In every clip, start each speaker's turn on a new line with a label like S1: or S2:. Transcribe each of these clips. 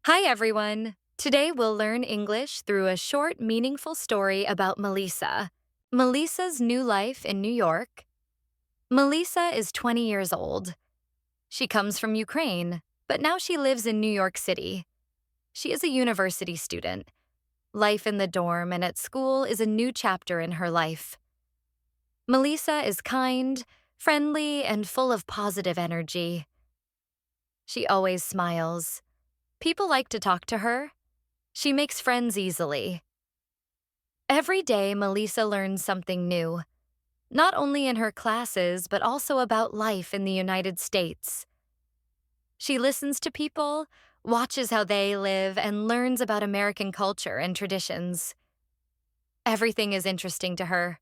S1: Hi, everyone. Today we'll learn English through a short, meaningful story about Melisa. Melisa's new life in New York. Melisa is 20 years old. She comes from Ukraine, but now she lives in New York City. She is a university student. Life in the dorm and at school is a new chapter in her life. Melisa is kind, friendly, and full of positive energy. She always smiles. People like to talk to her. She makes friends easily. Every day, Melisa learns something new, not only in her classes, but also about life in the United States. She listens to people, watches how they live, and learns about American culture and traditions. Everything is interesting to her.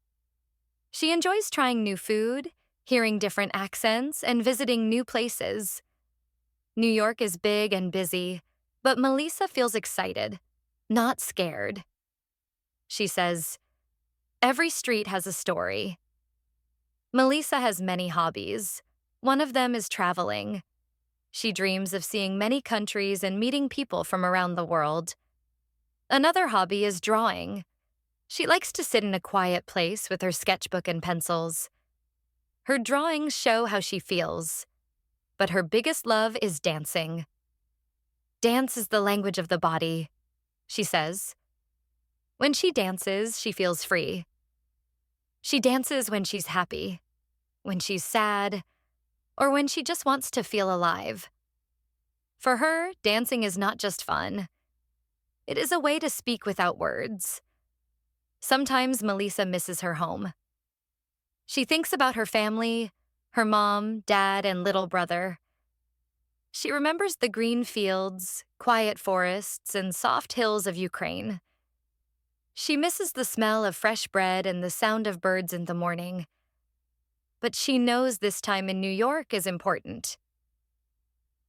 S1: She enjoys trying new food, hearing different accents, and visiting new places. New York is big and busy, but Melisa feels excited, not scared. She says, "Every street has a story." Melisa has many hobbies. One of them is traveling. She dreams of seeing many countries and meeting people from around the world. Another hobby is drawing. She likes to sit in a quiet place with her sketchbook and pencils. Her drawings show how she feels, but her biggest love is dancing. Dance is the language of the body, she says. When she dances, she feels free. She dances when she's happy, when she's sad, or when she just wants to feel alive. For her, dancing is not just fun. It is a way to speak without words. Sometimes Melisa misses her home. She thinks about her family, her mom, dad, and little brother. She remembers the green fields, quiet forests, and soft hills of Ukraine. She misses the smell of fresh bread and the sound of birds in the morning. But she knows this time in New York is important.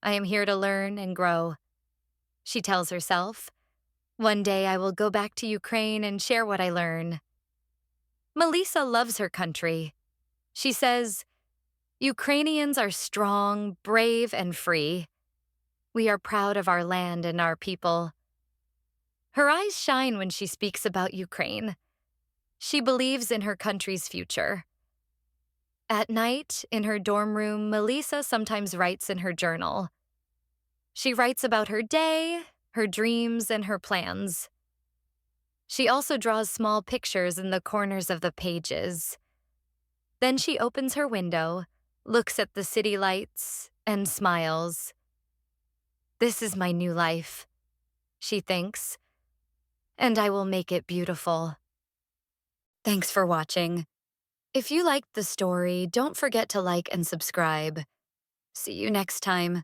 S1: I am here to learn and grow, she tells herself. One day I will go back to Ukraine and share what I learn. Melisa loves her country. She says, "Ukrainians are strong, brave, and free. We are proud of our land and our people." Her eyes shine when she speaks about Ukraine. She believes in her country's future. At night, in her dorm room, Melisa sometimes writes in her journal. She writes about her day, her dreams, and her plans. She also draws small pictures in the corners of the pages. Then she opens her window, looks at the city lights, and smiles. "This is my new life," she thinks, "and I will make it beautiful." Thanks for watching. If you liked the story, don't forget to like and subscribe. See you next time.